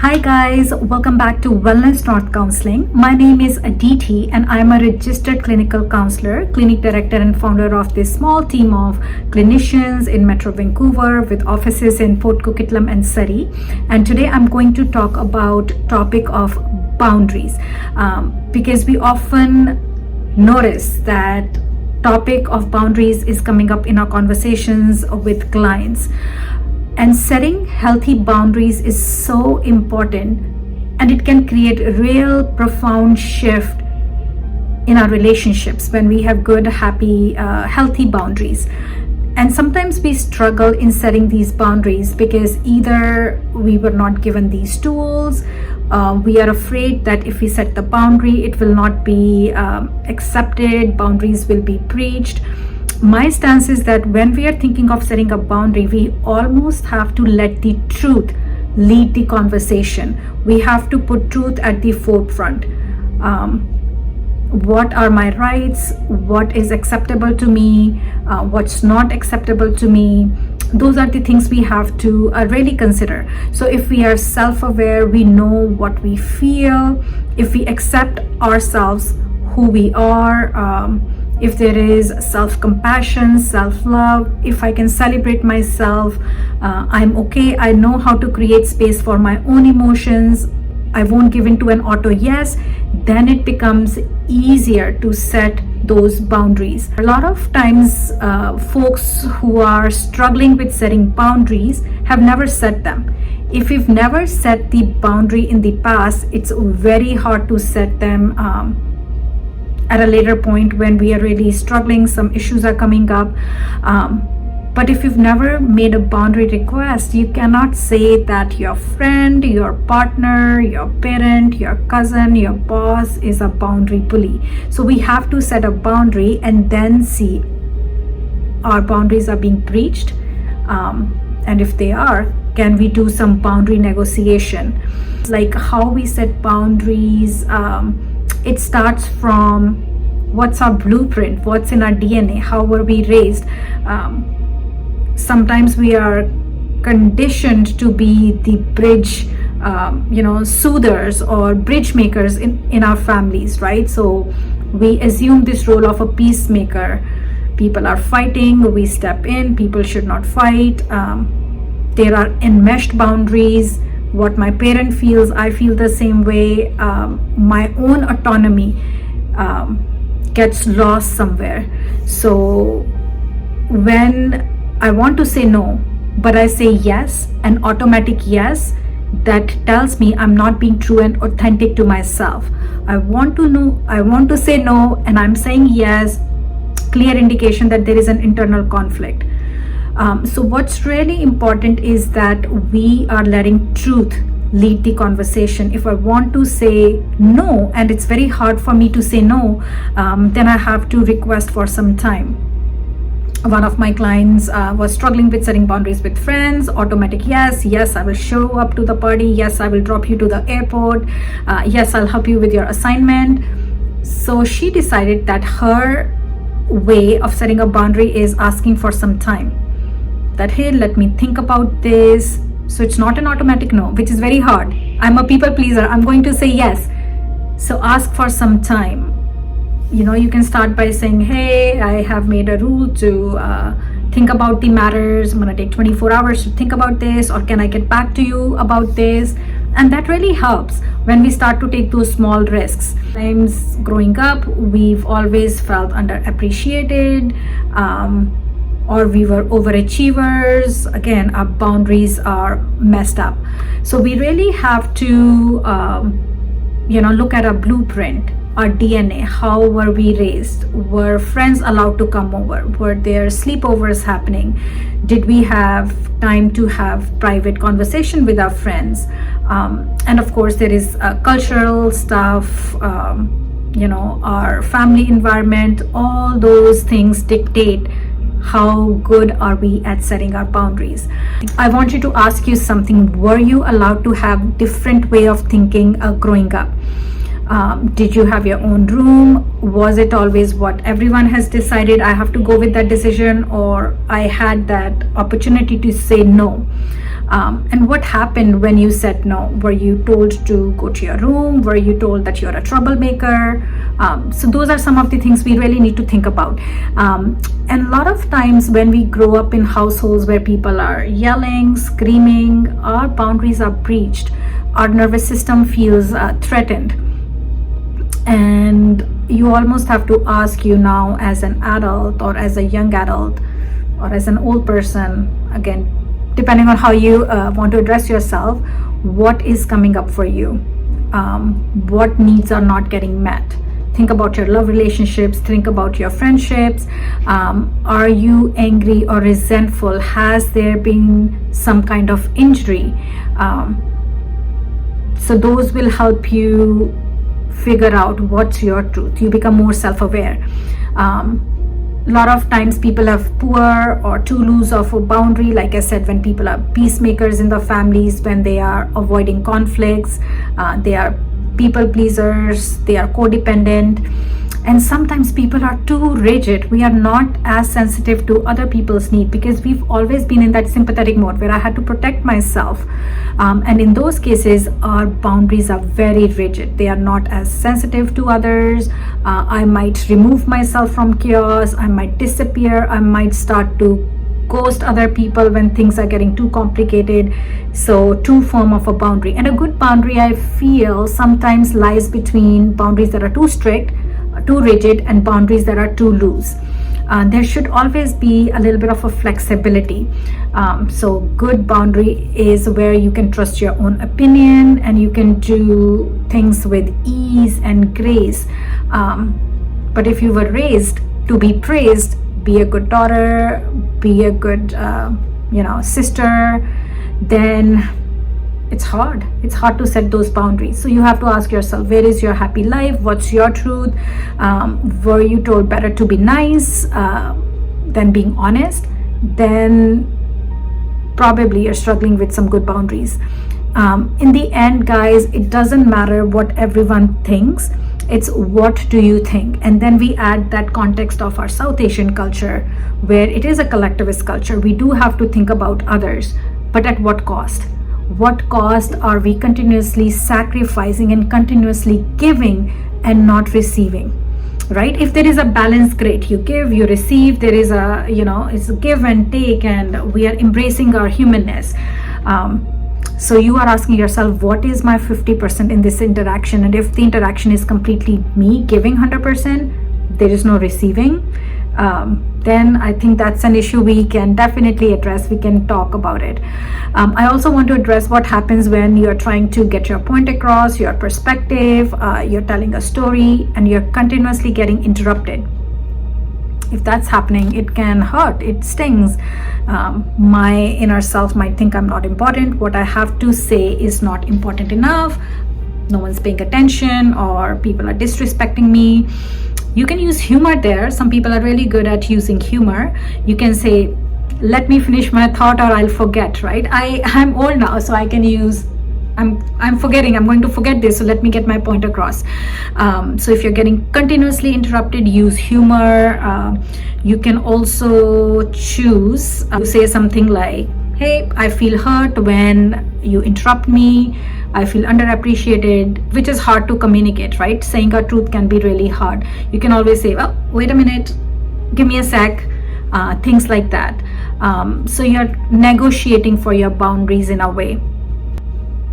Hi guys, welcome back to WellnessNorth Counseling. My name is Aditi and I'm a registered clinical counselor, clinic director and founder of this small team of clinicians in Metro Vancouver with offices in Port Coquitlam and Surrey. And today I'm going to talk about topic of boundaries because we often notice that topic of boundaries is coming up in our conversations with clients. And setting healthy boundaries is so important, and it can create a real profound shift in our relationships when we have good, happy, healthy boundaries. And sometimes we struggle in setting these boundaries because either we were not given these tools, we are afraid that if we set the boundary, it will not be accepted, boundaries will be breached. My stance is that when we are thinking of setting a boundary, we almost have to let the truth lead the conversation. We have to put truth at the forefront. What are my rights? What is acceptable to me? What's not acceptable to me? Those are the things we have to really consider. So if we are self-aware, we know what we feel, if we accept ourselves, who we are, if there is self-compassion, self-love, if I can celebrate myself, I'm okay, I know how to create space for my own emotions, I won't give in to an auto yes, then it becomes easier to set those boundaries. A lot of times folks who are struggling with setting boundaries have never set them. If you've never set the boundary in the past, it's very hard to set them at a later point when we are really struggling, some issues are coming up. But if you've never made a boundary request, you cannot say that your friend, your partner, your parent, your cousin, your boss is a boundary bully. So we have to set a boundary and then see our boundaries are being breached. And if they are, can we do some boundary negotiation? Like how we set boundaries, it starts from what's our blueprint, what's in our DNA, how were we raised. Sometimes we are conditioned to be the bridge, soothers or bridge makers in our families, right? So we assume this role of a peacemaker. People are fighting, we step in, people should not fight. There are enmeshed boundaries. What my parent feels, I feel the same way. My own autonomy gets lost somewhere. So when I want to say no, but I say yes, an automatic yes, that tells me I'm not being true and authentic to myself. I want to say no, and I'm saying yes, clear indication that there is an internal conflict. So what's really important is that we are letting truth lead the conversation. If I want to say no, and it's very hard for me to say no, then I have to request for some time. One of my clients was struggling with setting boundaries with friends. Automatic yes, I will show up to the party, yes, I will drop you to the airport, yes, I'll help you with your assignment. So she decided that her way of setting a boundary is asking for some time. That, hey, let me think about this. So it's not an automatic no, which is very hard. I'm a people pleaser, I'm going to say yes. So ask for some time. You can start by saying, hey, I have made a rule to think about the matters. I'm going to take 24 hours to think about this, or can I get back to you about this? And that really helps when we start to take those small risks. Times growing up, we've always felt underappreciated, or we were overachievers. Again, our boundaries are messed up. So we really have to look at our blueprint, our DNA. How were we raised? Were friends allowed to come over? Were there sleepovers happening? Did we have time to have private conversation with our friends? And of course there is cultural stuff, our family environment. All those things dictate how good are we at setting our boundaries. I want you to ask you something. Were you allowed to have different way of thinking growing up? Did you have your own room? Was it always what everyone has decided? I have to go with that decision, or I had that opportunity to say no. And what happened when you said no? Were you told to go to your room? Were you told that you're a troublemaker? So those are some of the things we really need to think about. And a lot of times when we grow up in households where people are yelling, screaming, our boundaries are breached. Our nervous system feels threatened. And you almost have to ask you now as an adult or as a young adult or as an old person, again, depending on how you want to address yourself, what is coming up for you? What needs are not getting met? Think about your love relationships, think about your friendships. Are you angry or resentful? Has there been some kind of injury? So those will help you figure out what's your truth. You become more self-aware. A lot of times people have poor or too loose of a boundary. Like I said, when people are peacemakers in the families, when they are avoiding conflicts, they are people pleasers, they are codependent. And sometimes people are too rigid. We are not as sensitive to other people's needs because we've always been in that sympathetic mode where I had to protect myself. And in those cases, our boundaries are very rigid. They are not as sensitive to others. I might remove myself from chaos. I might disappear. I might start to ghost other people when things are getting too complicated. So too firm of a boundary. And a good boundary, I feel, sometimes lies between boundaries that are too strict, too rigid, and boundaries that are too loose. There should always be a little bit of a flexibility. So good boundary is where you can trust your own opinion and you can do things with ease and grace. But if you were raised to be praised, be a good daughter, be a good sister, then it's hard to set those boundaries. So you have to ask yourself, where is your happy life? What's your truth? Were you told better to be nice than being honest? Then probably you're struggling with some good boundaries. In the end, guys, it doesn't matter what everyone thinks. It's what do you think? And then we add that context of our South Asian culture, where it is a collectivist culture. We do have to think about others, but at what cost? What cost are we continuously sacrificing and continuously giving and not receiving? Right? If there is a balance, great. You give, you receive. There is a, it's a give and take, and we are embracing our humanness. So you are asking yourself, what is my 50% in this interaction? And if the interaction is completely me giving 100%, there is no receiving, then I think that's an issue we can definitely address. We can talk about it. I also want to address what happens when you're trying to get your point across, your perspective, you're telling a story, and you're continuously getting interrupted. If that's happening, it can hurt, it stings. My inner self might think I'm not important. What I have to say is not important enough. No one's paying attention, or people are disrespecting me. You can use humor there. Some people are really good at using humor. You can say, let me finish my thought or I'll forget, right? I'm old now, so I can use, I'm forgetting, I'm going to forget this, so let me get my point across. So if you're getting continuously interrupted, use humor. You can also choose to say something like, hey, I feel hurt when you interrupt me. I feel underappreciated, which is hard to communicate, right? Saying our truth can be really hard. You can always say, well, wait a minute, give me a sec, things like that. So you're negotiating for your boundaries in a way.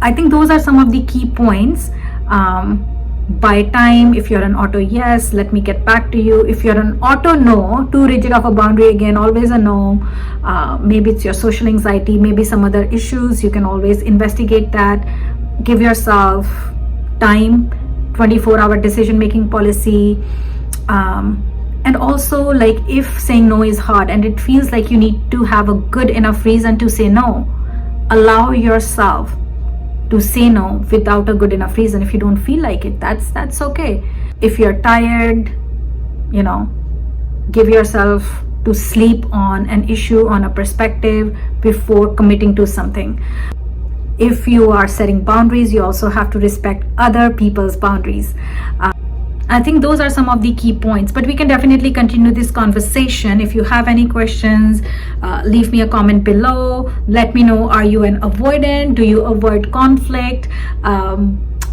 I think those are some of the key points. By time, if you're an auto yes, let me get back to you. If you're an auto no, too rigid of a boundary, again, always a no. Maybe it's your social anxiety, maybe some other issues. You can always investigate that. Give yourself time, 24-hour decision-making policy. And also, like, if saying no is hard and it feels like you need to have a good enough reason to say no, allow yourself to say no without a good enough reason. If you don't feel like it, that's okay. If you're tired, give yourself to sleep on an issue, on a perspective before committing to something. if you are setting boundaries, you also have to respect other people's boundaries. I think those are some of the key points, but we can definitely continue this conversation. If you have any questions, leave me a comment below. Let me know, are you an avoidant? Do you avoid conflict?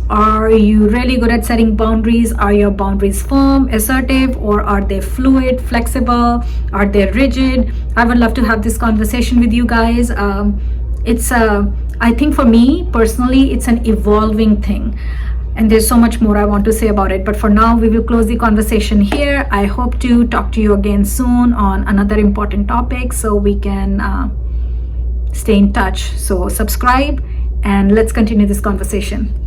Are you really good at setting boundaries? Are your boundaries firm, assertive, or are they fluid, flexible? Are they rigid? I would love to have this conversation with you guys. I think for me personally, it's an evolving thing. And there's so much more I want to say about it. But for now, we will close the conversation here. I hope to talk to you again soon on another important topic so we can stay in touch. So subscribe and let's continue this conversation.